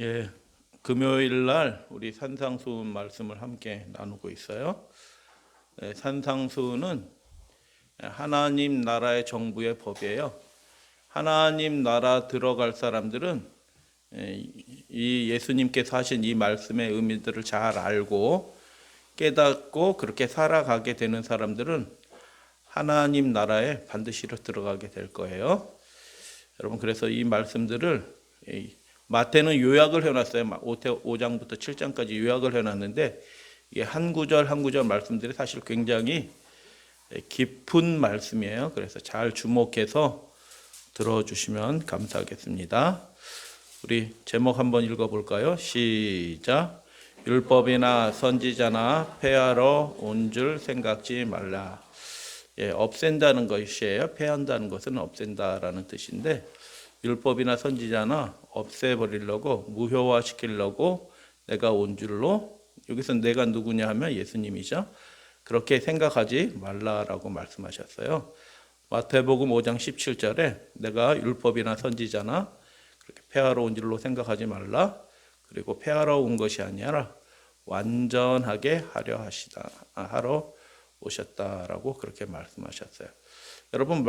예, 금요일 날 우리 산상수훈 말씀을 함께 나누고 있어요. 산상수훈은 하나님 나라의 정부의 법이에요. 하나님 나라 들어갈 사람들은 이 예수님께서 하신 이 말씀의 의미들을 잘 알고 깨닫고 그렇게 살아가게 되는 사람들은 하나님 나라에 반드시 들어가게 될 거예요. 여러분, 그래서 이 말씀들을 마태는 요약을 해놨어요. 5장부터 7장까지 요약을 해놨는데 이게 한 구절 한 구절 말씀들이 사실 굉장히 깊은 말씀이에요. 그래서 잘 주목해서 들어주시면 감사하겠습니다. 우리 제목 한번 읽어볼까요? 시작. 율법이나 선지자나 폐하러 온 줄 생각지 말라. 없앤다는 것이에요. 폐한다는 것은 없앤다라는 뜻인데, 율법이나 선지자나 없애버리려고, 무효화시키려고 내가 온 줄로, 여기서 내가 누구냐 하면 예수님이죠. 그렇게 생각하지 말라라고 말씀하셨어요. 마태복음 5장 17절에 내가 율법이나 선지자나 그렇게 폐하러 온 줄로 생각하지 말라. 그리고 폐하러 온 것이 아니라 완전하게 하러 오셨다라고 그렇게 말씀하셨어요. 여러분,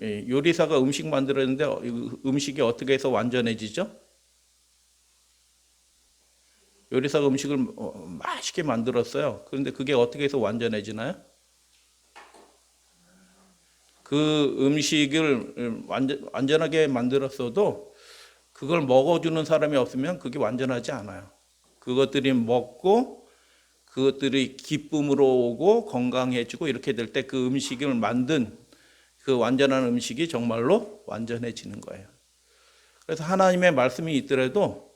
요리사가 음식 만들었는데 음식이 어떻게 해서 완전해지죠? 요리사가 음식을 맛있게 만들었어요. 그런데 그게 어떻게 해서 완전해지나요? 그 음식을 완전하게 만들었어도 그걸 먹어주는 사람이 없으면 그게 완전하지 않아요. 그것들이 먹고 그것들이 기쁨으로 오고 건강해지고 이렇게 될 때 그 음식을 만든 그 완전한 음식이 정말로 완전해지는 거예요. 그래서 하나님의 말씀이 있더라도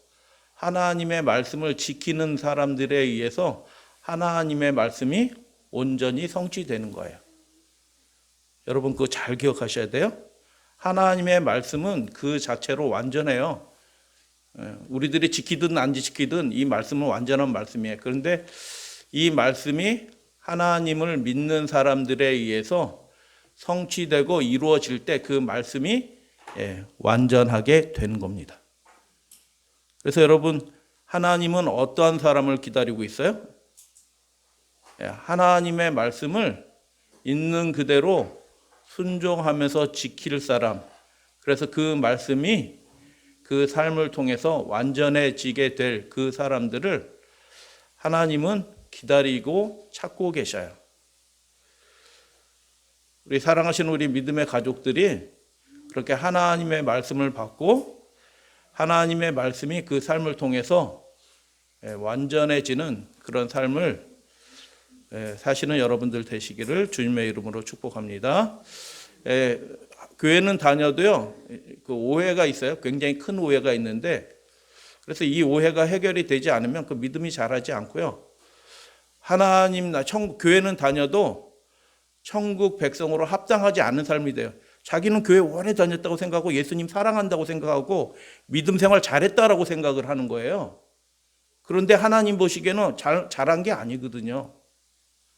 하나님의 말씀을 지키는 사람들에 의해서 하나님의 말씀이 온전히 성취되는 거예요. 여러분, 그거 잘 기억하셔야 돼요. 하나님의 말씀은 그 자체로 완전해요. 우리들이 지키든 안 지키든 이 말씀은 완전한 말씀이에요. 그런데 이 말씀이 하나님을 믿는 사람들에 의해서 성취되고 이루어질 때 그 말씀이 완전하게 되는 겁니다. 그래서 여러분, 하나님은 어떠한 사람을 기다리고 있어요? 하나님의 말씀을 있는 그대로 순종하면서 지킬 사람, 그래서 그 말씀이 그 삶을 통해서 완전해지게 될 그 사람들을 하나님은 기다리고 찾고 계셔요. 우리 사랑하시는 우리 믿음의 가족들이 그렇게 하나님의 말씀을 받고 하나님의 말씀이 그 삶을 통해서 완전해지는 그런 삶을 사시는 여러분들 되시기를 주님의 이름으로 축복합니다. 교회는 다녀도요, 그 오해가 있어요. 굉장히 큰 오해가 있는데, 그래서 이 오해가 해결이 되지 않으면 그 믿음이 자라지 않고요. 교회는 다녀도 천국 백성으로 합당하지 않은 삶이 돼요. 자기는 교회 오래 다녔다고 생각하고 예수님 사랑한다고 생각하고 믿음 생활 잘했다라고 생각을 하는 거예요. 그런데 하나님 보시기에는 잘한 게 아니거든요.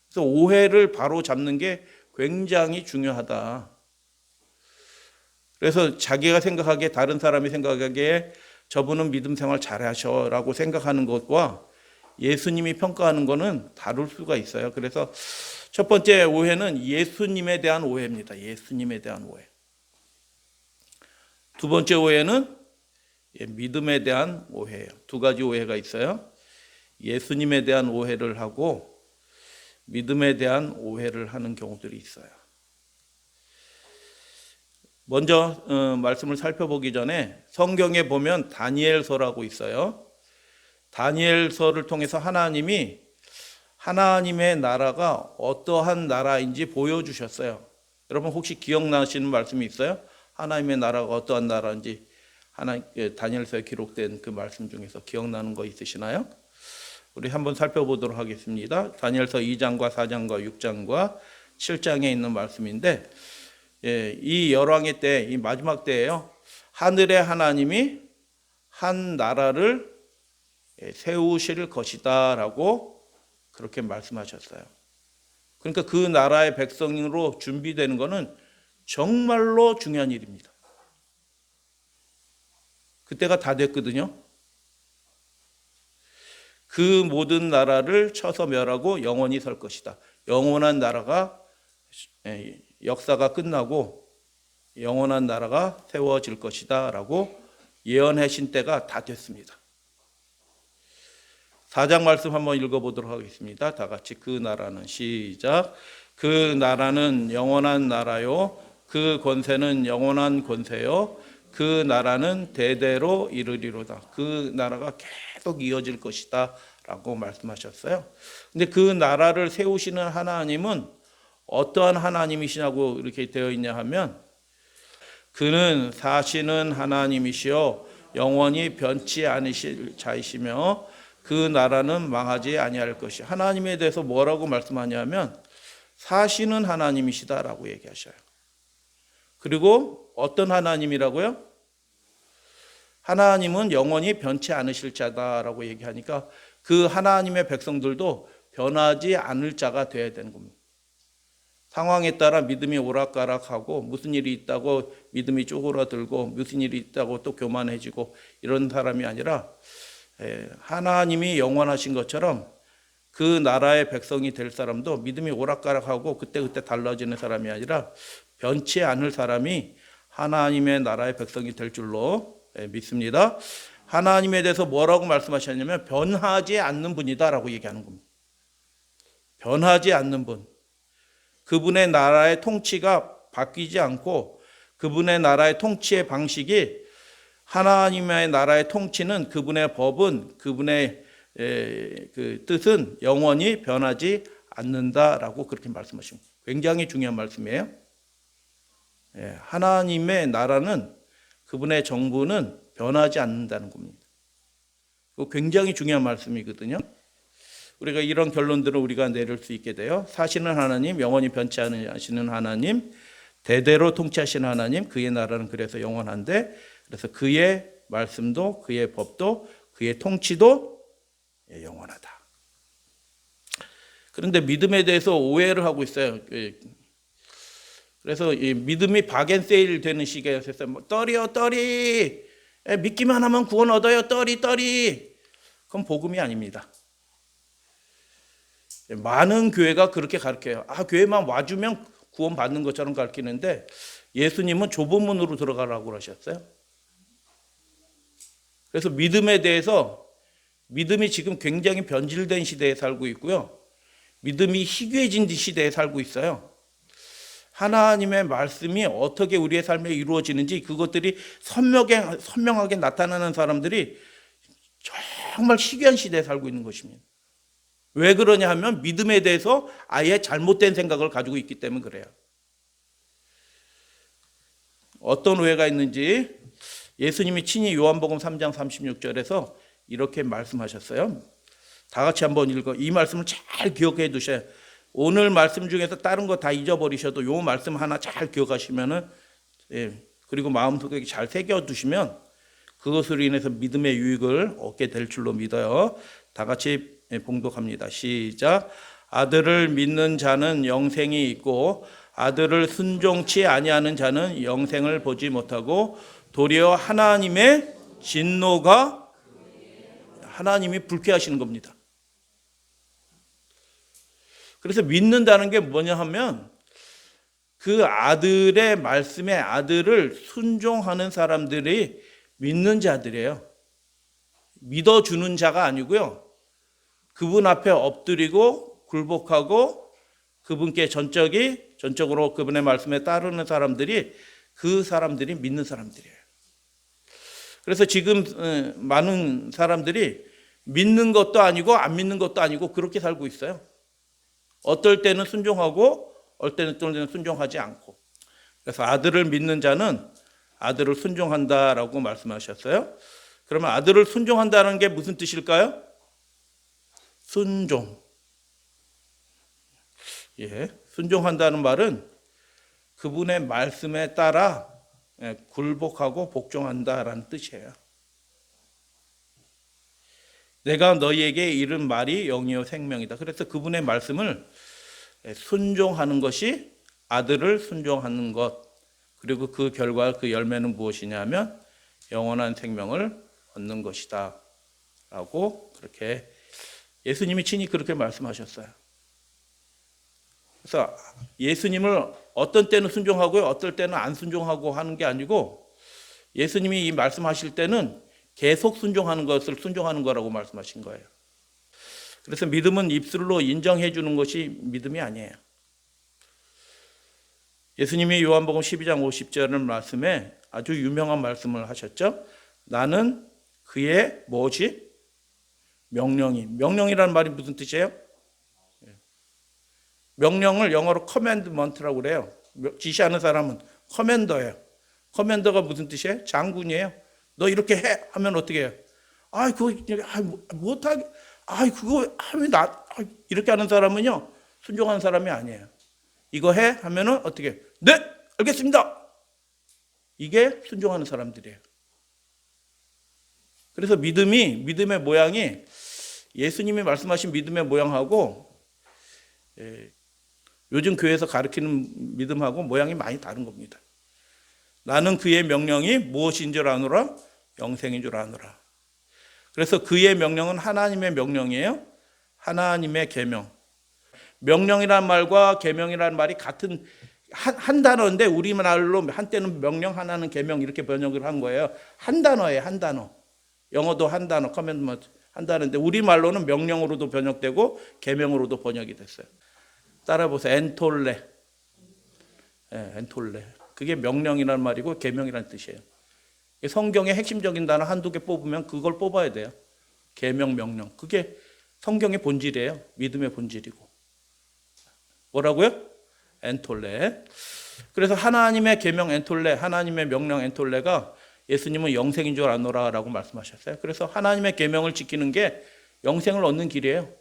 그래서 오해를 바로 잡는 게 굉장히 중요하다. 그래서 자기가 생각하기에, 다른 사람이 생각하기에 저분은 믿음 생활 잘하셔라고 생각하는 것과 예수님이 평가하는 것은 다를 수가 있어요. 그래서 첫 번째 오해는 예수님에 대한 오해입니다. 예수님에 대한 오해. 두 번째 오해는 믿음에 대한 오해예요. 두 가지 오해가 있어요. 예수님에 대한 오해를 하고 믿음에 대한 오해를 하는 경우들이 있어요. 먼저 말씀을 살펴보기 전에 성경에 보면 다니엘서라고 있어요. 다니엘서를 통해서 하나님이 하나님의 나라가 어떠한 나라인지 보여주셨어요. 여러분, 혹시 기억나시는 말씀이 있어요? 하나님의 나라가 어떠한 나라인지 다니엘서에 기록된 그 말씀 중에서 기억나는 거 있으시나요? 우리 한번 살펴보도록 하겠습니다. 다니엘서 2장과 4장과 6장과 7장에 있는 말씀인데, 이 열왕의 때, 이 마지막 때예요. 하늘의 하나님이 한 나라를 세우실 것이다라고 그렇게 말씀하셨어요. 그러니까 그 나라의 백성으로 준비되는 것은 정말로 중요한 일입니다. 그때가 다 됐거든요. 그 모든 나라를 쳐서 멸하고 영원히 설 것이다. 영원한 나라가 역사가 끝나고 영원한 나라가 세워질 것이다 라고 예언하신 때가 다 됐습니다. 4장 말씀 한번 읽어보도록 하겠습니다. 다 같이 그 나라는 시작. 그 나라는 영원한 나라요 그 권세는 영원한 권세요 그 나라는 대대로 이르리로다. 그 나라가 계속 이어질 것이다 라고 말씀하셨어요. 근데 그 나라를 세우시는 하나님은 어떠한 하나님이시냐고 이렇게 되어 있냐 하면 그는 사시는 하나님이시요 영원히 변치 않으실 자이시며 그 나라는 망하지 아니할 것이. 하나님에 대해서 뭐라고 말씀하냐면 사시는 하나님이시다라고 얘기하셔요. 그리고 어떤 하나님이라고요? 하나님은 영원히 변치 않으실 자다라고 얘기하니까 그 하나님의 백성들도 변하지 않을 자가 되어야 되는 겁니다. 상황에 따라 믿음이 오락가락하고 무슨 일이 있다고 믿음이 쪼그라들고 무슨 일이 있다고 또 교만해지고 이런 사람이 아니라 하나님이 영원하신 것처럼 그 나라의 백성이 될 사람도 믿음이 오락가락하고 그때그때 달라지는 사람이 아니라 변치 않을 사람이 하나님의 나라의 백성이 될 줄로 믿습니다. 하나님에 대해서 뭐라고 말씀하셨냐면 변하지 않는 분이다라고 얘기하는 겁니다. 변하지 않는 분. 그분의 나라의 통치가 바뀌지 않고 그분의 나라의 통치의 방식이 하나님의 나라의 통치는 그분의 법은 그분의 그 뜻은 영원히 변하지 않는다라고 그렇게 말씀하십니다. 굉장히 중요한 말씀이에요. 하나님의 나라는 그분의 정부는 변하지 않는다는 겁니다. 굉장히 중요한 말씀이거든요. 우리가 이런 결론들을 우리가 내릴 수 있게 돼요. 사시는 하나님, 영원히 변치 않으시는 하나님, 대대로 통치하시는 하나님, 그의 나라는 그래서 영원한데 그래서 그의 말씀도 그의 법도 그의 통치도 영원하다. 그런데 믿음에 대해서 오해를 하고 있어요. 그래서 이 믿음이 박앤세일 되는 시기에 떨이요 떨이 믿기만 하면 구원 얻어요 떨이 그건 복음이 아닙니다. 많은 교회가 그렇게 가르쳐요. 교회만 와주면 구원 받는 것처럼 가르치는데 예수님은 좁은 문으로 들어가라고 하셨어요. 그래서 믿음에 대해서 믿음이 지금 굉장히 변질된 시대에 살고 있고요. 믿음이 희귀해진 시대에 살고 있어요. 하나님의 말씀이 어떻게 우리의 삶에 이루어지는지 그것들이 선명하게 나타나는 사람들이 정말 희귀한 시대에 살고 있는 것입니다. 왜 그러냐 하면 믿음에 대해서 아예 잘못된 생각을 가지고 있기 때문에 그래요. 어떤 오해가 있는지 예수님이 친히 요한복음 3장 36절에서 이렇게 말씀하셨어요. 다 같이 한번 읽어. 이 말씀을 잘 기억해 두셔야 오늘 말씀 중에서 다른 거 다 잊어버리셔도 이 말씀 하나 잘 기억하시면은 그리고 마음속에 잘 새겨두시면 그것으로 인해서 믿음의 유익을 얻게 될 줄로 믿어요. 다 같이 봉독합니다. 시작. 아들을 믿는 자는 영생이 있고 아들을 순종치 아니하는 자는 영생을 보지 못하고 도리어 하나님의 진노가 하나님이 불쾌하시는 겁니다. 그래서 믿는다는 게 뭐냐 하면 그 아들의 말씀에 아들을 순종하는 사람들이 믿는 자들이에요. 믿어주는 자가 아니고요. 그분 앞에 엎드리고 굴복하고 그분께 전적으로 그분의 말씀에 따르는 사람들이 그 사람들이 믿는 사람들이에요. 그래서 지금 많은 사람들이 믿는 것도 아니고 안 믿는 것도 아니고 그렇게 살고 있어요. 어떨 때는 순종하고 어떨 때는 순종하지 않고. 그래서 아들을 믿는 자는 아들을 순종한다라고 말씀하셨어요. 그러면 아들을 순종한다는 게 무슨 뜻일까요? 순종. 순종한다는 말은 그분의 말씀에 따라 굴복하고 복종한다라는 뜻이에요. 내가 너희에게 이른 말이 영이요 생명이다. 그래서 그분의 말씀을 순종하는 것이 아들을 순종하는 것. 그리고 그 결과 그 열매는 무엇이냐면 영원한 생명을 얻는 것이다. 라고 그렇게 예수님이 친히 그렇게 말씀하셨어요. 그래서 예수님을 어떤 때는 순종하고요, 어떨 때는 안 순종하고 하는 게 아니고 예수님이 이 말씀하실 때는 계속 순종하는 것을 순종하는 거라고 말씀하신 거예요. 그래서 믿음은 입술로 인정해 주는 것이 믿음이 아니에요. 예수님이 요한복음 12장 50절 말씀에 아주 유명한 말씀을 하셨죠. 나는 그의 뭐지? 명령이라는 말이 무슨 뜻이에요? 명령을 영어로 커맨드먼트라고 그래요. 지시하는 사람은 커맨더예요. 커맨더가 무슨 뜻이에요? 장군이에요. 너 이렇게 해 하면 어떻게 해요? 못하게. 그거 하면 이렇게 하는 사람은요, 순종하는 사람이 아니에요. 이거 해 하면은 어떻게 해요? 네, 알겠습니다. 이게 순종하는 사람들이에요. 그래서 믿음의 모양이 예수님이 말씀하신 믿음의 모양하고 요즘 교회에서 가르치는 믿음하고 모양이 많이 다른 겁니다. 나는 그의 명령이 무엇인 줄 아노라? 영생인 줄 아노라. 그래서 그의 명령은 하나님의 명령이에요. 하나님의 계명. 명령이라는 말과 계명이라는 말이 같은 한 단어인데 우리말로 한때는 명령, 하나는 계명 이렇게 번역을 한 거예요. 한 단어예요, 한 단어. 영어도 한 단어, 커맨드먼트 한 단어인데 우리말로는 명령으로도 번역되고 계명으로도 번역이 됐어요. 따라 보세요. 엔톨레. 엔톨레. 그게 명령이라는 말이고 계명이라는 뜻이에요. 성경의 핵심적인 단어 한두 개 뽑으면 그걸 뽑아야 돼요. 계명, 명령. 그게 성경의 본질이에요. 믿음의 본질이고. 뭐라고요? 엔톨레. 그래서 하나님의 계명 엔톨레, 하나님의 명령 엔톨레가 예수님은 영생인 줄 아노라라고 말씀하셨어요. 그래서 하나님의 계명을 지키는 게 영생을 얻는 길이에요.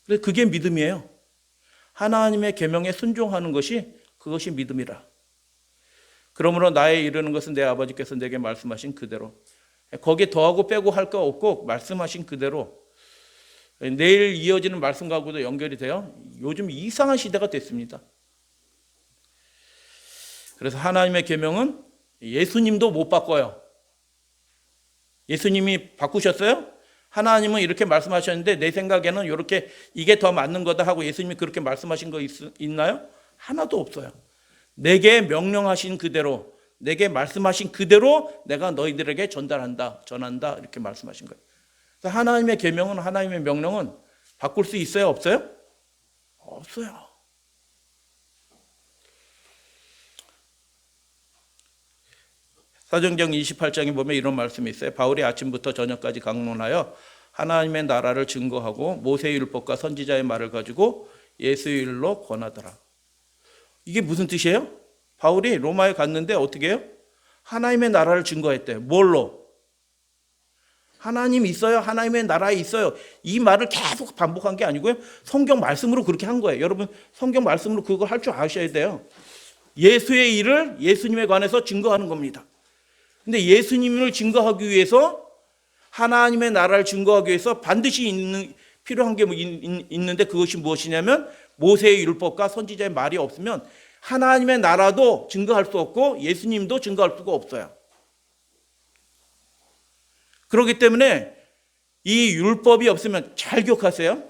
그래서 그게 믿음이에요. 하나님의 계명에 순종하는 것이 그것이 믿음이라. 그러므로 나에 이르는 것은 내 아버지께서 내게 말씀하신 그대로. 거기에 더하고 빼고 할 거 없고 말씀하신 그대로. 내일 이어지는 말씀과도 연결이 돼요. 요즘 이상한 시대가 됐습니다. 그래서 하나님의 계명은 예수님도 못 바꿔요. 예수님이 바꾸셨어요? 하나님은 이렇게 말씀하셨는데 내 생각에는 이렇게 이게 더 맞는 거다 하고 예수님이 그렇게 말씀하신 거 있나요? 하나도 없어요. 내게 명령하신 그대로, 내게 말씀하신 그대로 내가 너희들에게 전한다 이렇게 말씀하신 거예요. 그래서 하나님의 계명은, 하나님의 명령은 바꿀 수 있어요, 없어요? 없어요. 사도행전 28장에 보면 이런 말씀이 있어요. 바울이 아침부터 저녁까지 강론하여 하나님의 나라를 증거하고 모세의 율법과 선지자의 말을 가지고 예수의 일로 권하더라. 이게 무슨 뜻이에요? 바울이 로마에 갔는데 어떻게 해요? 하나님의 나라를 증거했대요. 뭘로? 하나님 있어요. 하나님의 나라에 있어요. 이 말을 계속 반복한 게 아니고요. 성경 말씀으로 그렇게 한 거예요. 여러분 성경 말씀으로 그걸 할 줄 아셔야 돼요. 예수의 일을 예수님에 관해서 증거하는 겁니다. 근데 예수님을 증거하기 위해서 하나님의 나라를 증거하기 위해서 반드시 필요한 게 있는데 그것이 무엇이냐면 모세의 율법과 선지자의 말이 없으면 하나님의 나라도 증거할 수 없고 예수님도 증거할 수가 없어요. 그렇기 때문에 이 율법이 없으면 잘 기억하세요.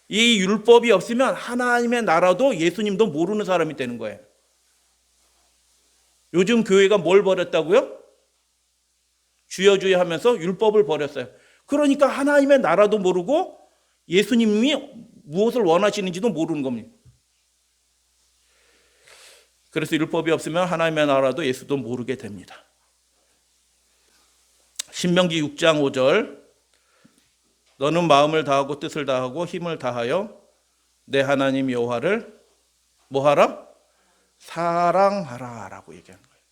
이 율법이 없으면 하나님의 나라도 예수님도 모르는 사람이 되는 거예요. 요즘 교회가 뭘 버렸다고요? 주여 주여 하면서 율법을 버렸어요. 그러니까 하나님의 나라도 모르고 예수님이 무엇을 원하시는지도 모르는 겁니다. 그래서 율법이 없으면 하나님의 나라도 예수도 모르게 됩니다. 신명기 6장 5절 너는 마음을 다하고 뜻을 다하고 힘을 다하여 내 하나님 여호와를 뭐하라? 사랑하라 라고 얘기하는 거예요.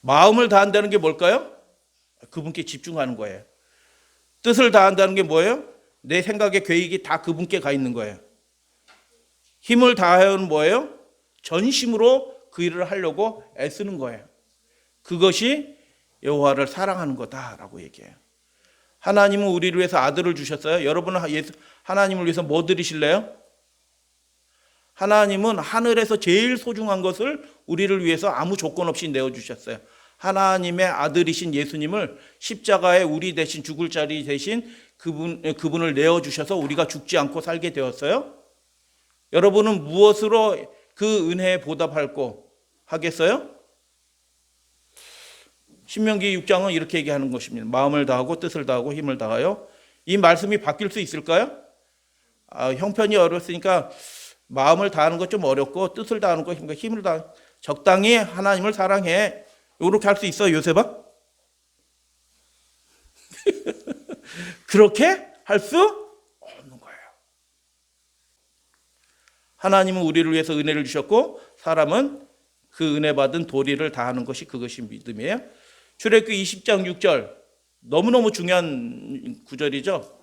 마음을 다한다는 게 뭘까요? 그분께 집중하는 거예요. 뜻을 다한다는 게 뭐예요? 내 생각의 계획이 다 그분께 가 있는 거예요. 힘을 다하여는 뭐예요? 전심으로 그 일을 하려고 애쓰는 거예요. 그것이 여호와를 사랑하는 거다라고 얘기해요. 하나님은 우리를 위해서 아들을 주셨어요. 여러분은 하나님을 위해서 뭐 드리실래요? 하나님은 하늘에서 제일 소중한 것을 우리를 위해서 아무 조건 없이 내어주셨어요. 하나님의 아들이신 예수님을 십자가에 우리 대신 죽을 자리 대신 그분을 내어주셔서 우리가 죽지 않고 살게 되었어요. 여러분은 무엇으로 그 은혜에 보답할고 하겠어요? 신명기 6장은 이렇게 얘기하는 것입니다. 마음을 다하고 뜻을 다하고 힘을 다하여. 이 말씀이 바뀔 수 있을까요? 형편이 어렵으니까 마음을 다하는 것 좀 어렵고 뜻을 다하는 것 힘을 다 적당히 하나님을 사랑해. 이렇게 할 수 있어, 요셉아? 그렇게 할 수 없는 거예요. 하나님은 우리를 위해서 은혜를 주셨고 사람은 그 은혜 받은 도리를 다하는 것이 그것이 믿음이에요. 출애굽기 20장 6절 너무너무 중요한 구절이죠.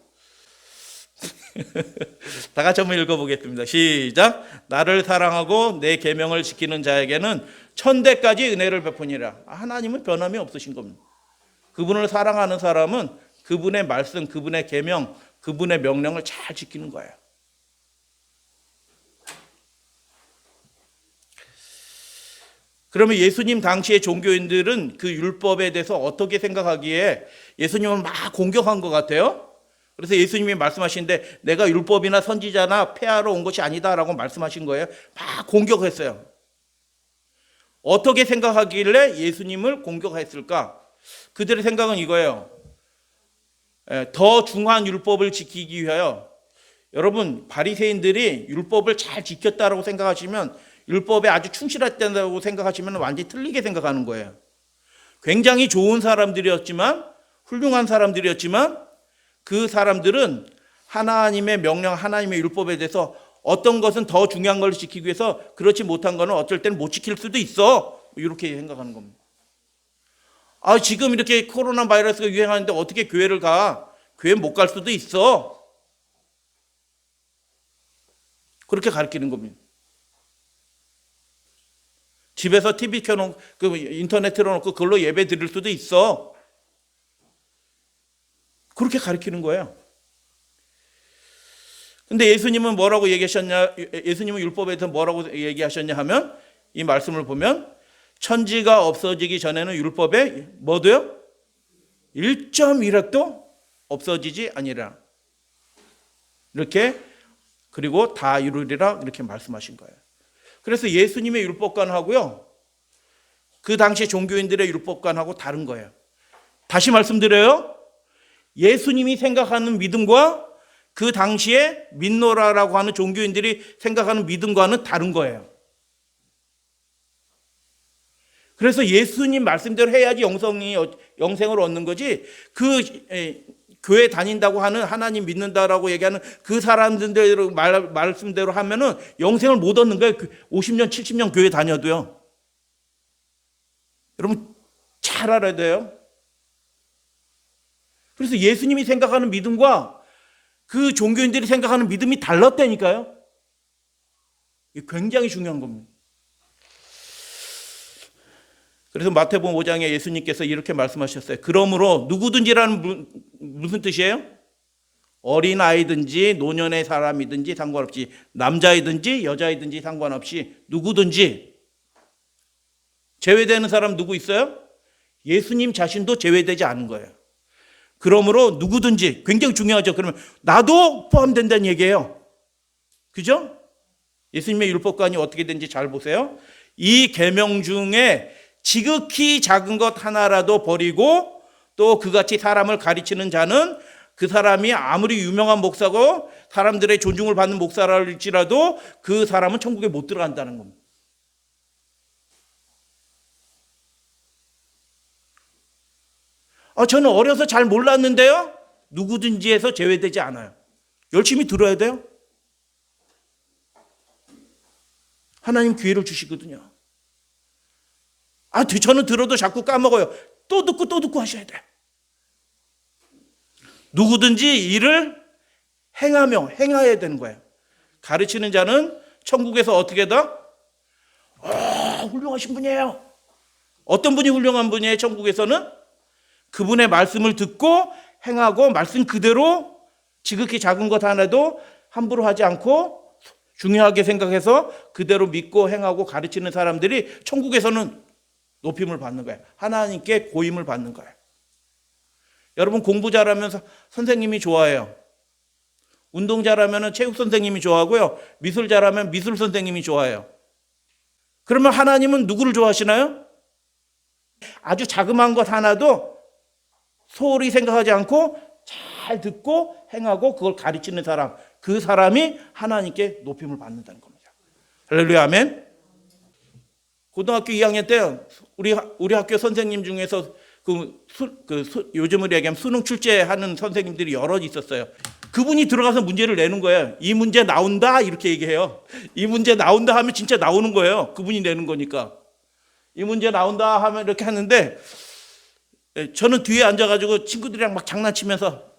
다 같이 한번 읽어보겠습니다. 시작. 나를 사랑하고 내 계명을 지키는 자에게는 천대까지 은혜를 베푸니라. 하나님은 변함이 없으신 겁니다. 그분을 사랑하는 사람은 그분의 말씀, 그분의 계명, 그분의 명령을 잘 지키는 거예요. 그러면 예수님 당시의 종교인들은 그 율법에 대해서 어떻게 생각하기에 예수님을 막 공격한 것 같아요. 그래서 예수님이 말씀하시는데 내가 율법이나 선지자나 폐하러 온 것이 아니다라고 말씀하신 거예요. 막 공격했어요. 어떻게 생각하길래 예수님을 공격했을까? 그들의 생각은 이거예요. 더 중한 율법을 지키기 위하여, 여러분 바리새인들이 율법을 잘 지켰다라고 생각하시면, 율법에 아주 충실했다고 생각하시면 완전히 틀리게 생각하는 거예요. 굉장히 좋은 사람들이었지만, 훌륭한 사람들이었지만 그 사람들은 하나님의 명령, 하나님의 율법에 대해서 어떤 것은 더 중요한 걸 지키기 위해서 그렇지 못한 거는 어쩔 때는 못 지킬 수도 있어, 이렇게 생각하는 겁니다. 지금 이렇게 코로나 바이러스가 유행하는데 어떻게 교회를 가? 교회 못 갈 수도 있어. 그렇게 가르치는 겁니다. 집에서 TV 켜놓고 인터넷 틀어놓고 그걸로 예배 드릴 수도 있어. 그렇게 가르치는 거예요. 근데 예수님은 뭐라고 얘기하셨냐? 예수님은 율법에 대해서 뭐라고 얘기하셨냐 하면, 이 말씀을 보면 천지가 없어지기 전에는 율법에 뭐도요? 1.1획도 없어지지 아니라. 이렇게, 그리고 다 이루리라, 이렇게 말씀하신 거예요. 그래서 예수님의 율법관하고요, 그 당시 종교인들의 율법관하고 다른 거예요. 다시 말씀드려요. 예수님이 생각하는 믿음과 그 당시에 민노라라고 하는 종교인들이 생각하는 믿음과는 다른 거예요. 그래서 예수님 말씀대로 해야지 영생을 얻는 거지, 교회 다닌다고 하는, 하나님 믿는다라고 얘기하는 그 사람들대로 말씀대로 하면은 영생을 못 얻는 거예요. 50년, 70년 교회 다녀도요. 여러분 잘 알아야 돼요. 그래서 예수님이 생각하는 믿음과 그 종교인들이 생각하는 믿음이 달랐다니까요. 이게 굉장히 중요한 겁니다. 그래서 마태복음 5장에 예수님께서 이렇게 말씀하셨어요. 그러므로 누구든지라는 무슨 뜻이에요? 어린아이든지 노년의 사람이든지 상관없이, 남자이든지 여자이든지 상관없이 누구든지. 제외되는 사람 누구 있어요? 예수님 자신도 제외되지 않은 거예요. 그러므로 누구든지, 굉장히 중요하죠. 그러면 나도 포함된다는 얘기예요. 그죠? 예수님의 율법관이 어떻게 되는지 잘 보세요. 이 계명 중에 지극히 작은 것 하나라도 버리고 또 그같이 사람을 가르치는 자는, 그 사람이 아무리 유명한 목사고 사람들의 존중을 받는 목사랄지라도 그 사람은 천국에 못 들어간다는 겁니다. 저는 어려서 잘 몰랐는데요. 누구든지에서 제외되지 않아요. 열심히 들어야 돼요. 하나님 기회를 주시거든요. 저는 들어도 자꾸 까먹어요. 또 듣고 하셔야 돼요. 누구든지 이를 행해야 되는 거예요. 가르치는 자는 천국에서 어떻게 다? 훌륭하신 분이에요. 어떤 분이 훌륭한 분이에요? 천국에서는 그분의 말씀을 듣고 행하고 말씀 그대로 지극히 작은 것 하나도 함부로 하지 않고 중요하게 생각해서 그대로 믿고 행하고 가르치는 사람들이 천국에서는 높임을 받는 거예요. 하나님께 고임을 받는 거예요. 여러분 공부 잘하면 선생님이 좋아해요. 운동 잘하면 체육 선생님이 좋아하고요. 미술 잘하면 미술 선생님이 좋아해요. 그러면 하나님은 누구를 좋아하시나요? 아주 자그마한 것 하나도 소홀히 생각하지 않고 잘 듣고 행하고 그걸 가르치는 사람, 그 사람이 하나님께 높임을 받는다는 겁니다. 할렐루야, 아멘. 고등학교 2학년 때 우리 학교 선생님 중에서 요즘으로 얘기하면 수능 출제하는 선생님들이 여럿 있었어요. 그분이 들어가서 문제를 내는 거예요. 이 문제 나온다 이렇게 얘기해요. 이 문제 나온다 하면 진짜 나오는 거예요. 그분이 내는 거니까. 이 문제 나온다 하면 이렇게 하는데 저는 뒤에 앉아가지고 친구들이랑 막 장난치면서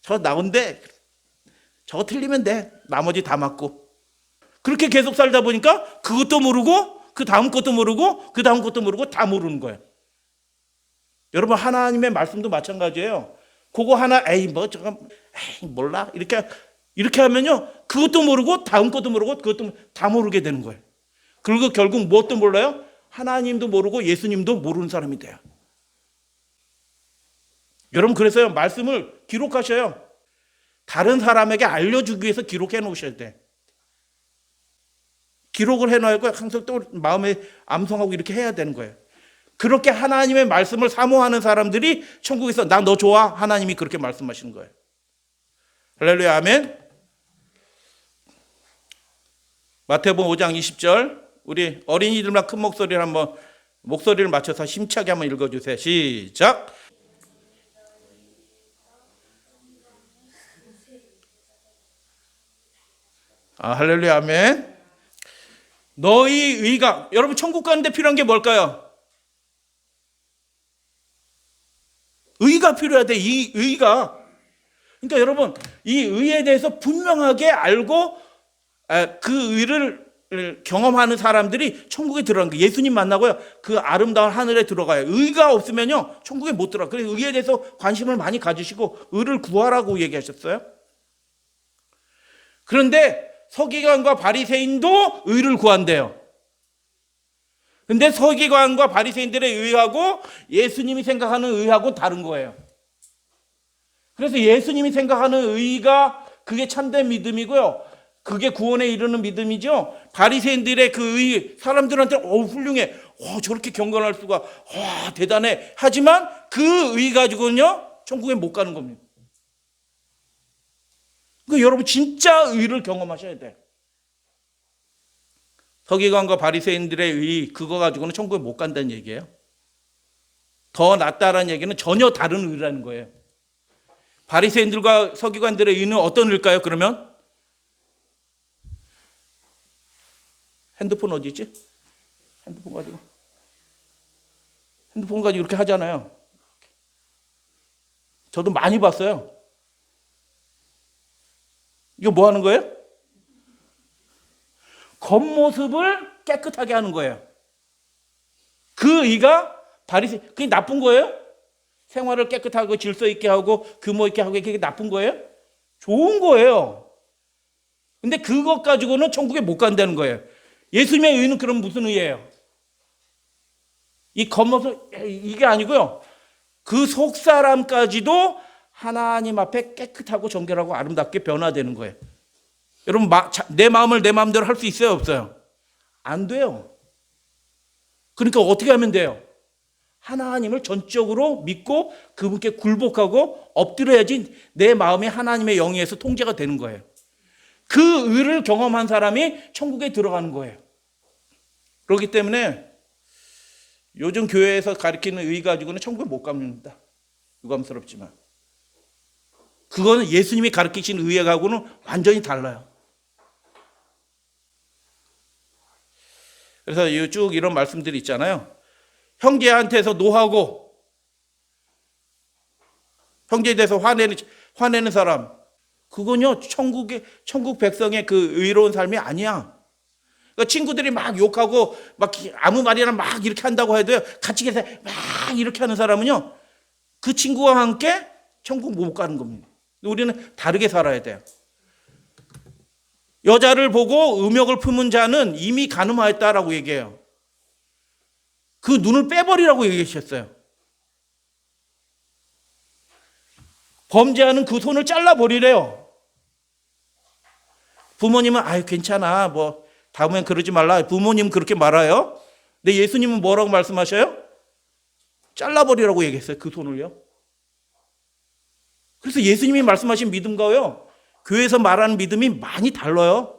저 나온대. 저거 틀리면 돼. 나머지 다 맞고. 그렇게 계속 살다 보니까 그것도 모르고 그 다음 것도 모르고 그 다음 것도 모르고 다 모르는 거예요. 여러분 하나님의 말씀도 마찬가지예요. 그거 하나 몰라 이렇게 하면요 그것도 모르고 다음 것도 모르고 그것도 다 모르게 되는 거예요. 그리고 결국 무엇도 몰라요? 하나님도 모르고 예수님도 모르는 사람이 돼요. 여러분 그래서요 말씀을 기록하셔요. 다른 사람에게 알려주기 위해서 기록해 놓으셔야 돼. 기록을 해놓고 항상 또 마음에 암송하고 이렇게 해야 되는 거예요. 그렇게 하나님의 말씀을 사모하는 사람들이 천국에서 나 너 좋아 하나님이 그렇게 말씀하시는 거예요. 할렐루야 아멘. 마태복음 5장 20절 우리 어린이들만 큰 목소리를 한번 목소리를 맞춰서 힘차게 한번 읽어주세요. 시작. 할렐루야 아멘. 너희 의가 여러분 천국 가는데 필요한 게 뭘까요? 의가 필요하대. 이 의가 그러니까 여러분 이 의에 대해서 분명하게 알고 그 의를 경험하는 사람들이 천국에 들어가는 거예요. 예수님 만나고요 그 아름다운 하늘에 들어가요. 의가 없으면요 천국에 못 들어가. 그래서 의에 대해서 관심을 많이 가지시고 의를 구하라고 얘기하셨어요. 그런데 서기관과 바리새인도 의를 구한대요. 근데 서기관과 바리새인들의 의하고 예수님이 생각하는 의하고 다른 거예요. 그래서 예수님이 생각하는 의가 그게 참된 믿음이고요. 그게 구원에 이르는 믿음이죠. 바리새인들의 그 의, 사람들한테 훌륭해. 저렇게 경건할 수가 대단해. 하지만 그 의 가지고는요. 천국에 못 가는 겁니다. 그러니까 여러분 진짜 의를 경험하셔야 돼요. 서기관과 바리새인들의 의 그거 가지고는 천국에 못 간다는 얘기예요. 더 낫다라는 얘기는 전혀 다른 의라는 거예요. 바리새인들과 서기관들의 의는 어떤 의일까요? 그러면 핸드폰 어디 있지? 핸드폰 가지고 이렇게 하잖아요. 저도 많이 봤어요. 이거 뭐 하는 거예요? 겉모습을 깨끗하게 하는 거예요. 그 의가 그게 나쁜 거예요? 생활을 깨끗하고 질서 있게 하고 규모 있게 하고 그게 나쁜 거예요? 좋은 거예요. 근데 그것 가지고는 천국에 못 간다는 거예요. 예수님의 의는 그럼 무슨 의예요? 이 겉모습 이게 아니고요. 그 속사람까지도 하나님 앞에 깨끗하고 정결하고 아름답게 변화되는 거예요. 여러분 내 마음을 내 마음대로 할 수 있어요? 없어요? 안 돼요. 그러니까 어떻게 하면 돼요? 하나님을 전적으로 믿고 그분께 굴복하고 엎드려야지 내 마음이 하나님의 영에서 통제가 되는 거예요. 그 의를 경험한 사람이 천국에 들어가는 거예요. 그렇기 때문에 요즘 교회에서 가르치는 의 가지고는 천국에 못 갑니다. 유감스럽지만. 그거는 예수님이 가르치신 의하고는 완전히 달라요. 그래서 쭉 이런 말씀들이 있잖아요. 형제한테서 노하고 형제에 대해서 화내는 사람 그건요 천국 백성의 그 의로운 삶이 아니야. 그러니까 친구들이 막 욕하고 막 아무 말이나 막 이렇게 한다고 해도요 같이 계세요 막 이렇게 하는 사람은요 그 친구와 함께 천국 못 가는 겁니다. 우리는 다르게 살아야 돼요. 여자를 보고 음욕을 품은 자는 이미 간음하였다라고 얘기해요. 그 눈을 빼버리라고 얘기하셨어요. 범죄하는 그 손을 잘라버리래요. 부모님은 아유 괜찮아 뭐 다음엔 그러지 말라. 부모님 그렇게 말아요. 근데 예수님은 뭐라고 말씀하셔요? 잘라버리라고 얘기했어요. 그 손을요. 그래서 예수님이 말씀하신 믿음과요 교회에서 말하는 믿음이 많이 달라요.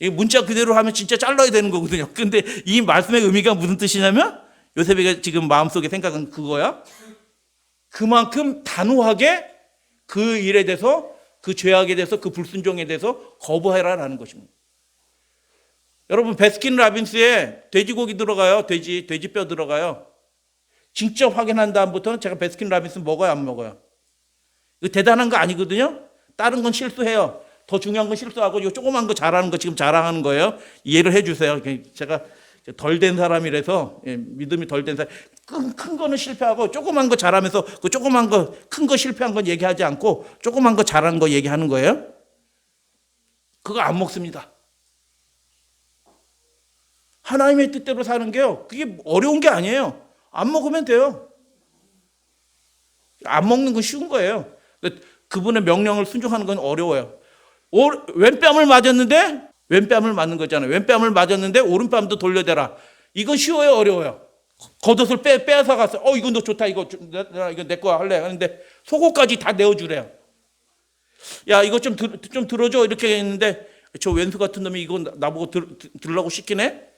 이 문자 그대로 하면 진짜 잘라야 되는 거거든요. 근데 이 말씀의 의미가 무슨 뜻이냐면 요셉이가 지금 마음속에 생각은 그거야. 그만큼 단호하게 그 일에 대해서 그 죄악에 대해서 그 불순종에 대해서 거부해라라는 것입니다. 여러분 베스킨라빈스에 돼지고기 들어가요. 돼지뼈 들어가요. 직접 확인한 다음부터는 제가 베스킨라빈스 먹어요 안 먹어요? 이거 대단한 거 아니거든요. 다른 건 실수해요. 더 중요한 건 실수하고 이 조그만 거 잘하는 거 지금 자랑하는 거예요. 이해를 해주세요. 제가 덜 된 사람이라서 믿음이 덜 된 사람 큰 거는 실패하고 조그만 거 잘하면서 그 조그만 거 큰 거 실패한 건 얘기하지 않고 조그만 거 잘하는 거 얘기하는 거예요. 그거 안 먹습니다. 하나님의 뜻대로 사는 게요. 그게 어려운 게 아니에요. 안 먹으면 돼요. 안 먹는 건 쉬운 거예요. 그분의 명령을 순종하는 건 어려워요. 왼뺨을 맞았는데 왼뺨을 맞는 거잖아요. 왼뺨을 맞았는데 오른뺨도 돌려대라. 이건 쉬워요, 어려워요? 겉옷을 빼앗아 갔어요. 이건 너 좋다. 이거 내 거 할래. 하는데 속옷까지 다 내어주래요. 야, 이거 좀 들어줘. 이렇게 했는데 저 왼수 같은 놈이 이거 나보고 들으라고 시키네.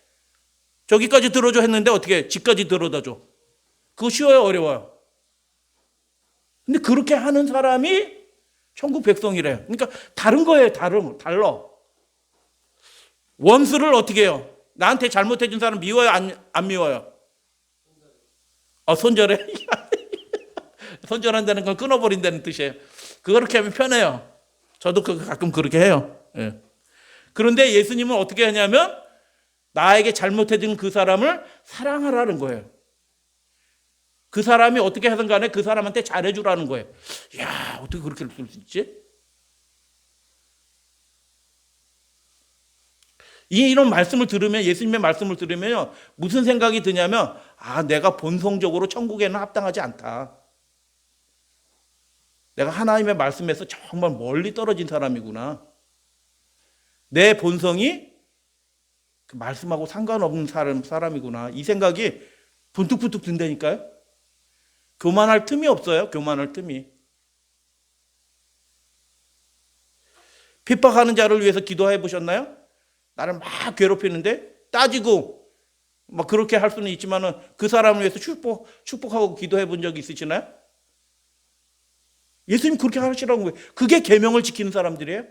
저기까지 들어줘 했는데 어떻게 집까지 들어다 줘. 그거 쉬워요, 어려워요? 근데 그렇게 하는 사람이 천국 백성이래요. 그러니까 다른 거예요, 달라. 원수를 어떻게 해요? 나한테 잘못해준 사람 미워요, 안 미워요? 손절해? 손절한다는 건 끊어버린다는 뜻이에요. 그렇게 하면 편해요. 저도 가끔 그렇게 해요. 예. 그런데 예수님은 어떻게 하냐면 나에게 잘못해준 그 사람을 사랑하라는 거예요. 그 사람이 어떻게 하든 간에 그 사람한테 잘해주라는 거예요. 이야, 어떻게 그렇게 쓸 수 있지? 이런 말씀을 들으면, 예수님의 말씀을 들으면요, 무슨 생각이 드냐면, 내가 본성적으로 천국에는 합당하지 않다. 내가 하나님의 말씀에서 정말 멀리 떨어진 사람이구나. 내 본성이 그 말씀하고 상관없는 사람이구나. 이 생각이 분뚝분뚝 든다니까요. 교만할 틈이 없어요. 교만할 틈이. 핍박하는 자를 위해서 기도해 보셨나요? 나를 막 괴롭히는데 따지고 막 그렇게 할 수는 있지만은 그 사람을 위해서 축복하고 기도해 본 적이 있으시나요? 예수님 그렇게 하시라고 거예요. 그게 계명을 지키는 사람들이에요.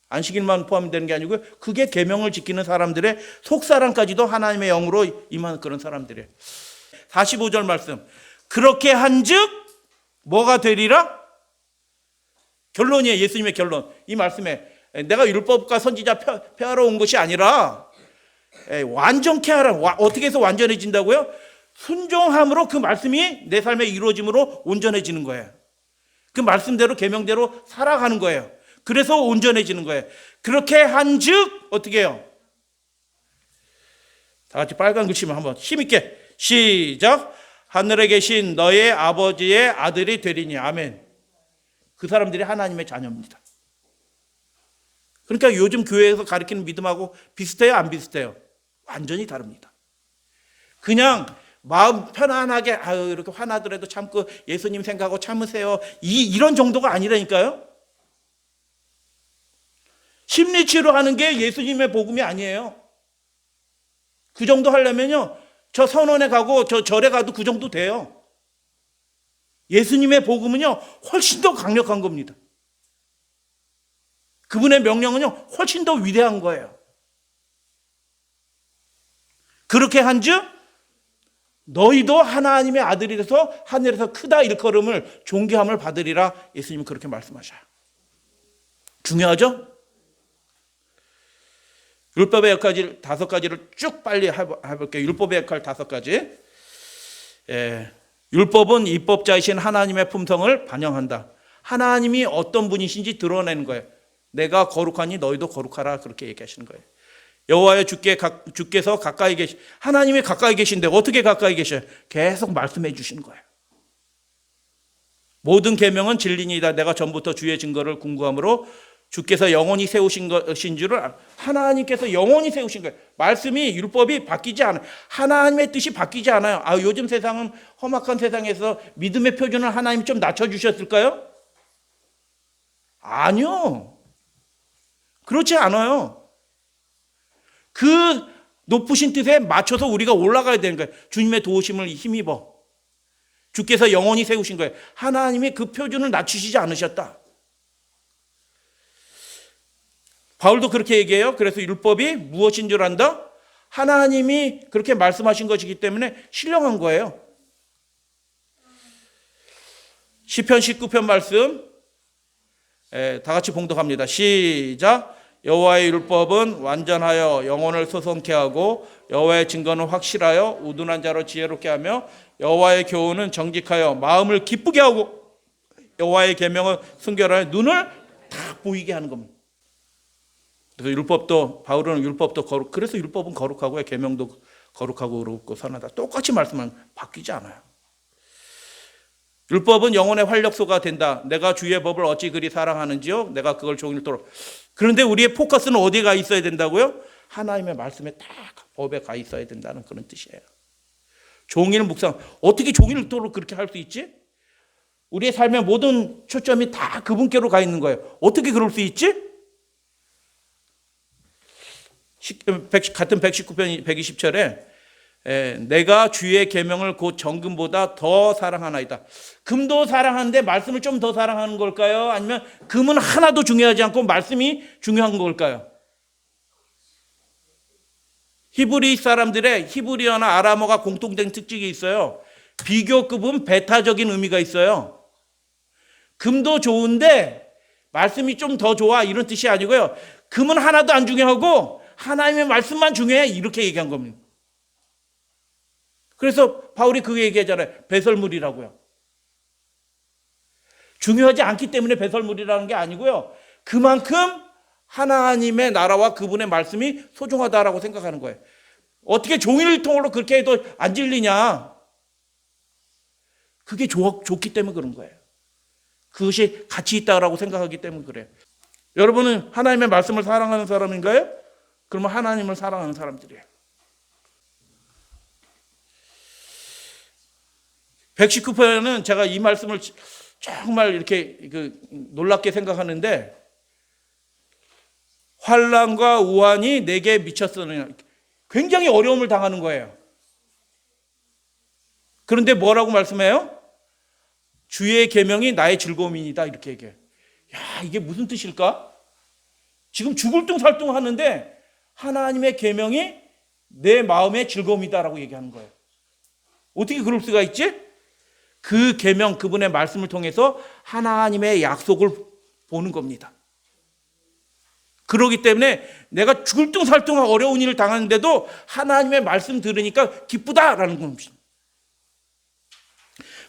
안식일만 포함되는 게 아니고요. 그게 계명을 지키는 사람들의 속사람까지도 하나님의 영으로 임하는 그런 사람들이에요. 45절 말씀. 그렇게 한즉 뭐가 되리라? 결론이에요. 예수님의 결론. 이 말씀에 내가 율법과 선지자 폐하러 온 것이 아니라 완전케 하라. 어떻게 해서 완전해진다고요? 순종함으로 그 말씀이 내 삶에 이루어짐으로 온전해지는 거예요. 그 말씀대로 계명대로 살아가는 거예요. 그래서 온전해지는 거예요. 그렇게 한즉 어떻게 해요? 다 같이 빨간 글씨만 한번 힘있게 시작. 하늘에 계신 너의 아버지의 아들이 되리니. 아멘. 그 사람들이 하나님의 자녀입니다. 그러니까 요즘 교회에서 가르치는 믿음하고 비슷해요, 안 비슷해요? 완전히 다릅니다. 그냥 마음 편안하게 이렇게 화나더라도 참고 예수님 생각하고 참으세요. 이런 정도가 아니라니까요. 심리치료하는 게 예수님의 복음이 아니에요. 그 정도 하려면요, 저 선원에 가고 저 절에 가도 그 정도 돼요. 예수님의 복음은요, 훨씬 더 강력한 겁니다. 그분의 명령은요, 훨씬 더 위대한 거예요. 그렇게 한즉 너희도 하나님의 아들이 돼서 하늘에서 크다 일컬음을 존귀함을 받으리라. 예수님은 그렇게 말씀하셔요. 중요하죠? 율법의 역할 5가지를 쭉 빨리 해볼게요. 율법의 역할 5가지. 율법은 입법자이신 하나님의 품성을 반영한다. 하나님이 어떤 분이신지 드러내는 거예요. 내가 거룩하니 너희도 거룩하라. 그렇게 얘기하시는 거예요. 여호와의 주께서 가까이 계시, 하나님이 가까이 계신데 어떻게 가까이 계셔요? 계속 말씀해 주시는 거예요. 모든 계명은 진리니이다. 내가 전부터 주의 증거를 궁구함으로 주께서 영원히 세우신 것인 줄을 하나님께서 영원히 세우신 거예요. 말씀이 율법이 바뀌지 않아요. 하나님의 뜻이 바뀌지 않아요. 요즘 세상은 험악한 세상에서 믿음의 표준을 하나님이 좀 낮춰주셨을까요? 아니요. 그렇지 않아요. 그 높으신 뜻에 맞춰서 우리가 올라가야 되는 거예요. 주님의 도우심을 힘입어. 주께서 영원히 세우신 거예요. 하나님이 그 표준을 낮추시지 않으셨다. 바울도 그렇게 얘기해요. 그래서 율법이 무엇인 줄 안다? 하나님이 그렇게 말씀하신 것이기 때문에 신령한 거예요. 시편 19편 말씀 다 같이 봉독합니다. 시작. 여호와의 율법은 완전하여 영혼을 소송케 하고 여호와의 증거는 확실하여 우둔한 자로 지혜롭게 하며 여호와의 교훈은 정직하여 마음을 기쁘게 하고 여호와의 계명은 순결하여 눈을 다 보이게 하는 겁니다. 그래서 율법도 바울은 율법도 그래서 율법은 거룩하고 계명도 거룩하고 그렇고 선하다. 똑같이 말씀은 바뀌지 않아요. 율법은 영혼의 활력소가 된다. 내가 주의 법을 어찌 그리 사랑하는지요? 내가 그걸 종일토록. 그런데 우리의 포커스는 어디에 가 있어야 된다고요? 하나님의 말씀에 딱 법에 가 있어야 된다는 그런 뜻이에요. 종일 묵상. 어떻게 종일토록 그렇게 할 수 있지? 우리의 삶의 모든 초점이 다 그분께로 가 있는 거예요. 어떻게 그럴 수 있지? 같은 119편 120절에 내가 주의 계명을 곧 정금보다 더 사랑하나이다. 금도 사랑하는데 말씀을 좀 더 사랑하는 걸까요? 아니면 금은 하나도 중요하지 않고 말씀이 중요한 걸까요? 히브리 사람들의 히브리어나 아람어가 공통된 특징이 있어요. 비교급은 배타적인 의미가 있어요. 금도 좋은데 말씀이 좀 더 좋아 이런 뜻이 아니고요. 금은 하나도 안 중요하고 하나님의 말씀만 중요해 이렇게 얘기한 겁니다. 그래서 바울이 그 얘기하잖아요. 배설물이라고요. 중요하지 않기 때문에 배설물이라는 게 아니고요. 그만큼 하나님의 나라와 그분의 말씀이 소중하다라고 생각하는 거예요. 어떻게 종일통으로 그렇게 해도 안 질리냐? 그게 좋기 때문에 그런 거예요. 그것이 가치 있다라고 생각하기 때문에 그래요. 여러분은 하나님의 말씀을 사랑하는 사람인가요? 그러면 하나님을 사랑하는 사람들이에요. 119편은 제가 이 말씀을 정말 이렇게 놀랍게 생각하는데 환난과 우환이 내게 미쳤으니 굉장히 어려움을 당하는 거예요. 그런데 뭐라고 말씀해요? 주의 계명이 나의 즐거움이니다 이렇게 얘기해요. 야, 이게 무슨 뜻일까? 지금 죽을 둥 살 둥 하는데 하나님의 계명이 내 마음의 즐거움이다라고 얘기하는 거예요. 어떻게 그럴 수가 있지? 그 계명, 그분의 말씀을 통해서 하나님의 약속을 보는 겁니다. 그렇기 때문에 내가 죽을 둥 살 둥 어려운 일을 당하는데도 하나님의 말씀 들으니까 기쁘다라는 겁니다.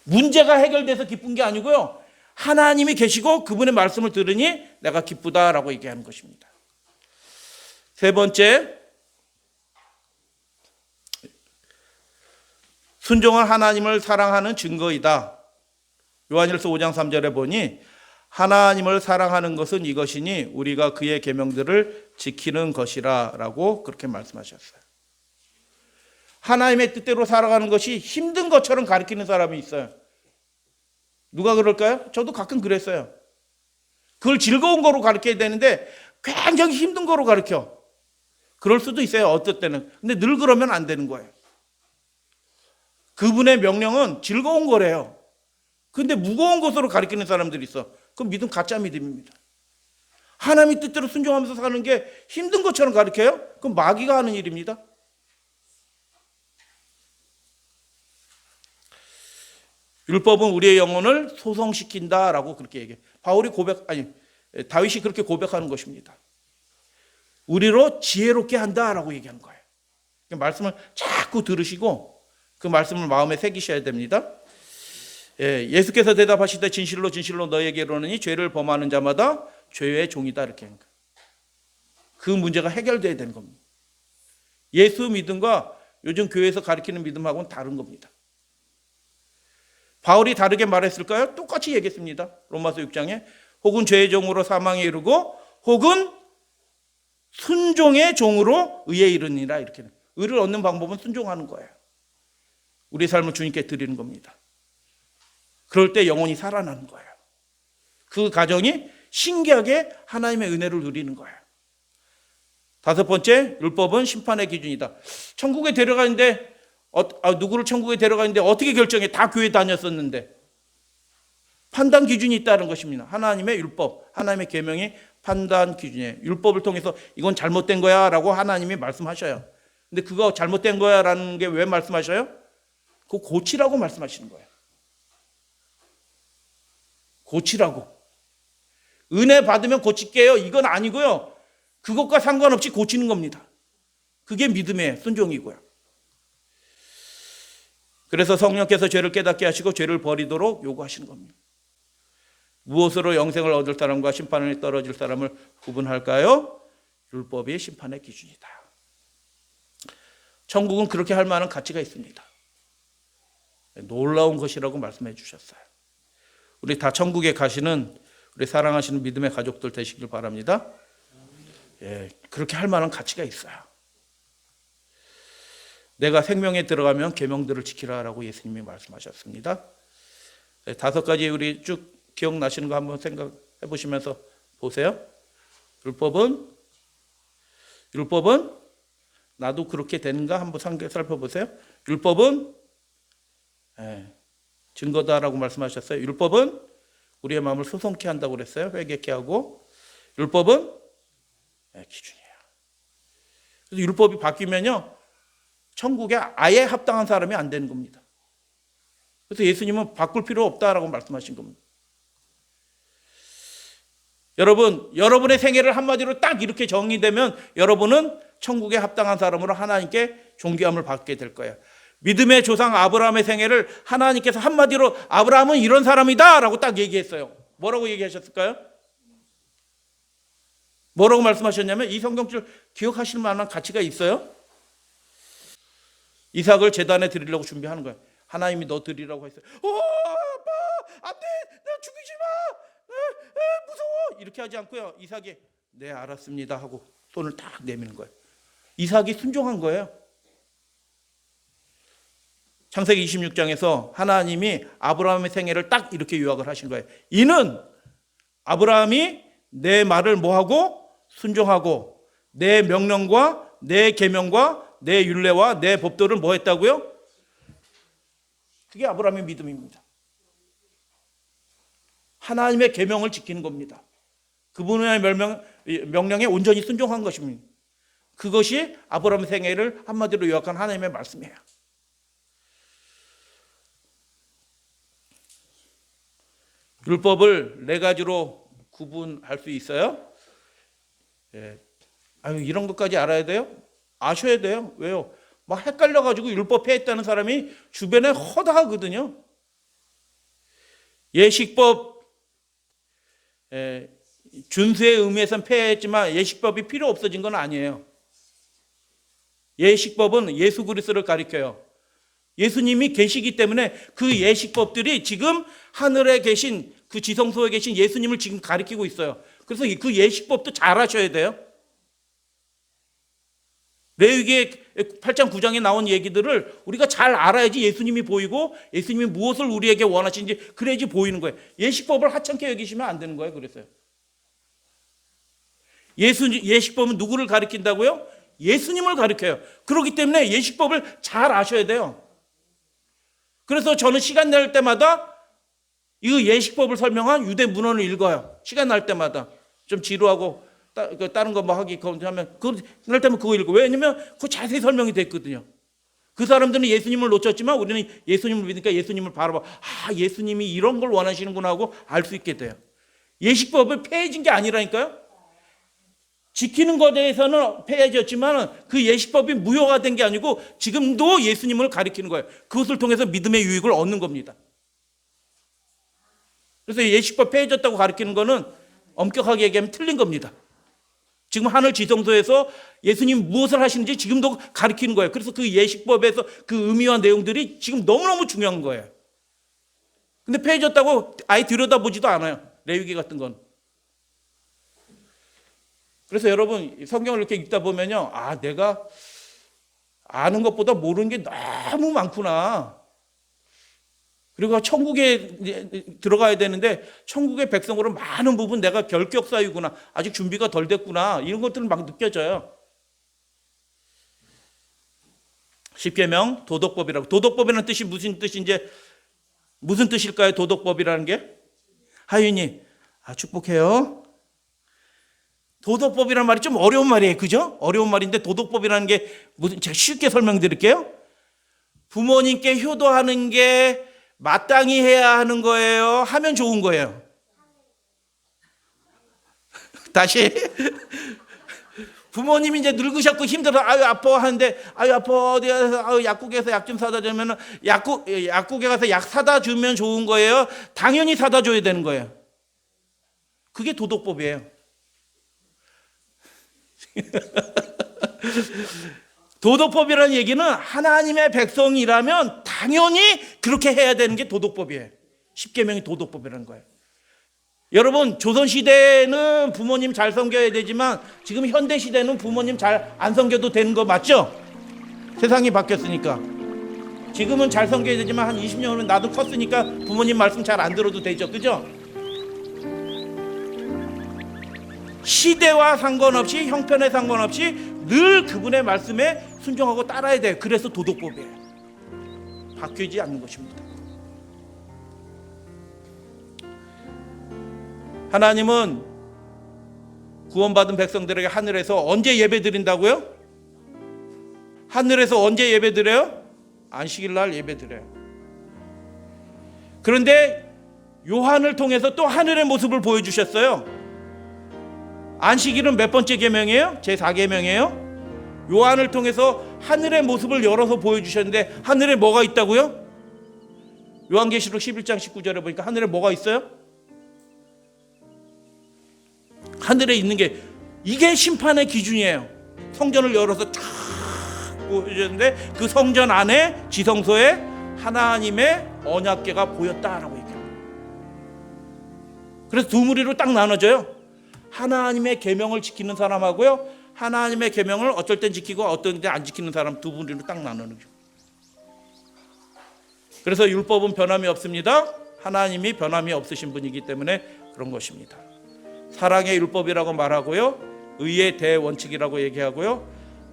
문제가 해결돼서 기쁜 게 아니고요. 하나님이 계시고 그분의 말씀을 들으니 내가 기쁘다라고 얘기하는 것입니다. 세 번째, 순종은 하나님을 사랑하는 증거이다. 요한일서 5장 3절에 보니 하나님을 사랑하는 것은 이것이니 우리가 그의 계명들을 지키는 것이라 라고 그렇게 말씀하셨어요. 하나님의 뜻대로 살아가는 것이 힘든 것처럼 가르치는 사람이 있어요. 누가 그럴까요? 저도 가끔 그랬어요. 그걸 즐거운 거로 가르쳐야 되는데 굉장히 힘든 거로 가르쳐. 그럴 수도 있어요. 어떨 때는. 근데 늘 그러면 안 되는 거예요. 그분의 명령은 즐거운 거래요. 근데 무거운 것으로 가르치는 사람들이 있어. 그건 믿음 가짜 믿음입니다. 하나님의 뜻대로 순종하면서 사는 게 힘든 것처럼 가르쳐요? 그건 마귀가 하는 일입니다. 율법은 우리의 영혼을 소성시킨다라고 그렇게 얘기해요. 다윗이 그렇게 고백하는 것입니다. 우리로 지혜롭게 한다라고 얘기하는 거예요. 말씀을 자꾸 들으시고 그 말씀을 마음에 새기셔야 됩니다. 예수께서 대답하시되 진실로 진실로 너에게 이르노니 죄를 범하는 자마다 죄의 종이다 이렇게 하는 거예요. 그 문제가 해결돼야 되는 겁니다. 예수 믿음과 요즘 교회에서 가르치는 믿음하고는 다른 겁니다. 바울이 다르게 말했을까요? 똑같이 얘기했습니다. 로마서 6장에 혹은 죄의 종으로 사망에 이르고 혹은 순종의 종으로 의에 이르니라. 이렇게 의를 얻는 방법은 순종하는 거예요. 우리 삶을 주님께 드리는 겁니다. 그럴 때 영혼이 살아나는 거예요. 그 과정이 신기하게 하나님의 은혜를 누리는 거예요. 다섯 번째, 율법은 심판의 기준이다. 천국에 데려가는데 누구를 천국에 데려가는데 어떻게 결정해? 다 교회 다녔었는데. 판단 기준이 있다는 것입니다. 하나님의 율법, 하나님의 계명이 판단 기준이에요. 율법을 통해서 이건 잘못된 거야 라고 하나님이 말씀하셔요. 근데 그거 잘못된 거야 라는 게 왜 말씀하셔요? 그거 고치라고 말씀하시는 거예요. 고치라고. 은혜 받으면 고칠게요. 이건 아니고요. 그것과 상관없이 고치는 겁니다. 그게 믿음의 순종이고요. 그래서 성령께서 죄를 깨닫게 하시고 죄를 버리도록 요구하시는 겁니다. 무엇으로 영생을 얻을 사람과 심판에 떨어질 사람을 구분할까요? 율법이 심판의 기준이다. 천국은 그렇게 할 만한 가치가 있습니다. 놀라운 것이라고 말씀해 주셨어요. 우리 다 천국에 가시는 우리 사랑하시는 믿음의 가족들 되시길 바랍니다. 예, 그렇게 할 만한 가치가 있어요. 내가 생명에 들어가면 계명들을 지키라라고 예수님이 말씀하셨습니다. 네, 다섯 가지 우리 쭉 기억나시는 거 한번 생각해 보시면서 보세요. 율법은 나도 그렇게 되는가 한번 살펴보세요. 율법은 증거다라고 말씀하셨어요. 율법은 우리의 마음을 소송케 한다고 그랬어요. 회개케 하고. 율법은 기준이에요. 그래서 율법이 바뀌면요, 천국에 아예 합당한 사람이 안 되는 겁니다. 그래서 예수님은 바꿀 필요 없다라고 말씀하신 겁니다. 여러분의 생애를 한마디로 딱 이렇게 정의되면 여러분은 천국에 합당한 사람으로 하나님께 존귀함을 받게 될 거예요. 믿음의 조상 아브라함의 생애를 하나님께서 한마디로 아브라함은 이런 사람이다 라고 딱 얘기했어요. 뭐라고 얘기하셨을까요? 뭐라고 말씀하셨냐면, 이 성경줄 기억하실 만한 가치가 있어요? 이삭을 제단에 드리려고 준비하는 거예요. 하나님이 너 드리라고 했어요. 아빠, 안 돼, 나 죽이지 마, 무서워, 이렇게 하지 않고요, 이삭이 네 알았습니다 하고 손을 딱 내미는 거예요. 이삭이 순종한 거예요. 창세기 26장에서 하나님이 아브라함의 생애를 딱 이렇게 요약을 하신 거예요. 이는 아브라함이 내 말을 뭐하고 순종하고 내 명령과 내 계명과 내 율례와 내 법도를 뭐 했다고요? 그게 아브라함의 믿음입니다. 하나님의 계명을 지키는 겁니다. 그분의 명령에 온전히 순종한 것입니다. 그것이 아브라함의 생애를 한마디로 요약한 하나님의 말씀이에요. 율법을 네 가지로 구분할 수 있어요. 이런 것까지 알아야 돼요? 아셔야 돼요. 왜요? 막 헷갈려가지고 율법 폐했다는 사람이 주변에 허다하거든요. 예식법 준수의 의미에선 폐했지만 예식법이 필요 없어진 건 아니에요. 예식법은 예수 그리스도를 가리켜요. 예수님이 계시기 때문에 그 예식법들이 지금 하늘에 계신 그 지성소에 계신 예수님을 지금 가리키고 있어요. 그래서 그 예식법도 잘 하셔야 돼요. 레위기 8장 9장에 나온 얘기들을 우리가 잘 알아야지 예수님이 보이고 예수님이 무엇을 우리에게 원하시는지 그래야지 보이는 거예요. 예식법을 하찮게 여기시면 안 되는 거예요. 그래서요. 예식법은 누구를 가리킨다고요? 예수님을 가리켜요. 그렇기 때문에 예식법을 잘 아셔야 돼요. 그래서 저는 시간 날 때마다 이 예식법을 설명한 유대 문헌을 읽어요. 시간 날 때마다. 좀 지루하고 다른 거 뭐 하기 하면 그럴 때면 그거 읽고. 왜냐면 그거 자세히 설명이 됐거든요. 그 사람들은 예수님을 놓쳤지만 우리는 예수님을 믿으니까 예수님을 바라봐. 예수님이 이런 걸 원하시는구나 하고 알 수 있게 돼요. 예식법을 폐해진 게 아니라니까요. 지키는 것에 대해서는 폐해졌지만 그 예식법이 무효가 된 게 아니고 지금도 예수님을 가리키는 거예요. 그것을 통해서 믿음의 유익을 얻는 겁니다. 그래서 예식법 폐해졌다고 가리키는 거는 엄격하게 얘기하면 틀린 겁니다. 지금 하늘 지성소에서 예수님 무엇을 하시는지 지금도 가르치는 거예요. 그래서 그 예식법에서 그 의미와 내용들이 지금 너무너무 중요한 거예요. 근데 폐해졌다고 아예 들여다보지도 않아요. 레위기 같은 건. 그래서 여러분 성경을 이렇게 읽다 보면요, 내가 아는 것보다 모르는 게 너무 많구나. 그리고 천국에 들어가야 되는데 천국의 백성으로 많은 부분 내가 결격사유구나, 아직 준비가 덜 됐구나, 이런 것들은 막 느껴져요. 십계명 도덕법이라고. 도덕법이라는 뜻이 무슨 뜻인지, 무슨 뜻일까요? 도덕법이라는 게? 하윤이 축복해요. 도덕법이라는 말이 좀 어려운 말이에요. 그죠? 어려운 말인데 도덕법이라는 게 무슨, 제가 쉽게 설명드릴게요. 부모님께 효도하는 게 마땅히 해야 하는 거예요? 하면 좋은 거예요? 다시. 부모님이 이제 늙으셨고 힘들어, 아파 하는데, 아파, 어디 가서, 약국에서 약 좀 사다 주면, 약국에 가서 약 사다 주면 좋은 거예요? 당연히 사다 줘야 되는 거예요. 그게 도덕법이에요. 도덕법이라는 얘기는 하나님의 백성이라면 당연히 그렇게 해야 되는 게 도덕법이에요. 십계명이 도덕법이라는 거예요. 여러분, 조선시대에는 부모님 잘 섬겨야 되지만 지금 현대시대는 부모님 잘 안 섬겨도 되는 거 맞죠? 세상이 바뀌었으니까. 지금은 잘 섬겨야 되지만 한 20년 후는 나도 컸으니까 부모님 말씀 잘 안 들어도 되죠. 그죠? 시대와 상관없이, 형편에 상관없이 늘 그분의 말씀에 순종하고 따라야 돼요. 그래서 도덕법이에요. 바뀌지 않는 것입니다. 하나님은 구원받은 백성들에게 하늘에서 언제 예배 드린다고요? 하늘에서 언제 예배 드려요? 안식일 날 예배 드려요. 그런데 요한을 통해서 또 하늘의 모습을 보여주셨어요. 안식일은 몇 번째 계명이에요? 제4계명이에요. 요한을 통해서 하늘의 모습을 열어서 보여주셨는데 하늘에 뭐가 있다고요? 요한계시록 11장 19절에 보니까 하늘에 뭐가 있어요? 하늘에 있는 게, 이게 심판의 기준이에요. 성전을 열어서 쫙 보여주셨는데 그 성전 안에 지성소에 하나님의 언약궤가 보였다라고 얘기해요. 그래서 두 무리로 딱 나눠져요. 하나님의 계명을 지키는 사람하고요, 하나님의 계명을 어떨 땐 지키고 어떨 땐 안 지키는 사람, 두 무리로 딱 나누는 거죠. 그래서 율법은 변함이 없습니다. 하나님이 변함이 없으신 분이기 때문에 그런 것입니다. 사랑의 율법이라고 말하고요, 의의 대원칙이라고 얘기하고요,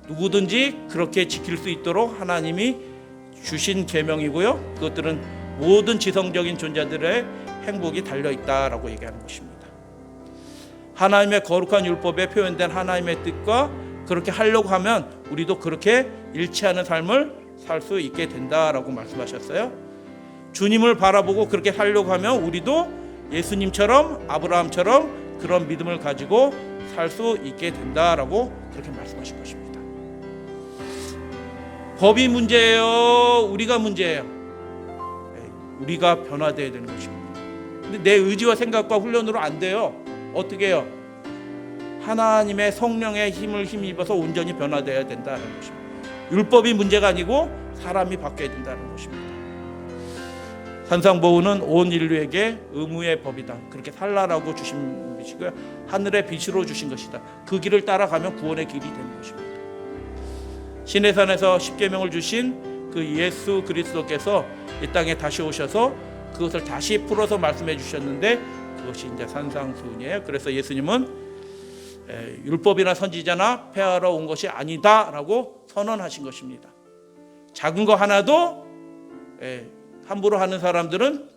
누구든지 그렇게 지킬 수 있도록 하나님이 주신 계명이고요, 그것들은 모든 지성적인 존재들의 행복이 달려있다라고 얘기하는 것입니다. 하나님의 거룩한 율법에 표현된 하나님의 뜻과 그렇게 하려고 하면 우리도 그렇게 일치하는 삶을 살 수 있게 된다라고 말씀하셨어요. 주님을 바라보고 그렇게 살려고 하면 우리도 예수님처럼, 아브라함처럼 그런 믿음을 가지고 살 수 있게 된다라고 그렇게 말씀하신 것입니다. 법이 문제예요? 우리가 문제예요? 우리가 변화되어야 되는 것입니다. 근데 내 의지와 생각과 훈련으로 안 돼요. 어떻게 해요? 하나님의 성령의 힘을 힘입어서 온전히 변화되어야 된다는 것입니다. 율법이 문제가 아니고 사람이 바뀌어야 된다는 것입니다. 산상보훈은 온 인류에게 의무의 법이다, 그렇게 살라라고 주신 것이고요, 하늘의 빛으로 주신 것이다. 그 길을 따라가면 구원의 길이 되는 것입니다. 시내산에서 십계명을 주신 그 예수 그리스도께서 이 땅에 다시 오셔서 그것을 다시 풀어서 말씀해 주셨는데 그것이 이제 산상수훈이에요. 그래서 예수님은 율법이나 선지자나 폐하러 온 것이 아니다라고 선언하신 것입니다. 작은 거 하나도 함부로 하는 사람들은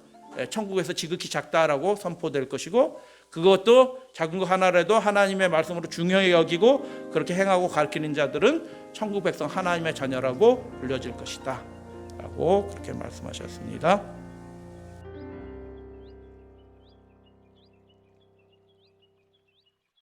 천국에서 지극히 작다라고 선포될 것이고, 그것도 작은 거 하나라도 하나님의 말씀으로 중요히 여기고 그렇게 행하고 가르치는 자들은 천국 백성 하나님의 자녀라고 불려질 것이다 라고 그렇게 말씀하셨습니다.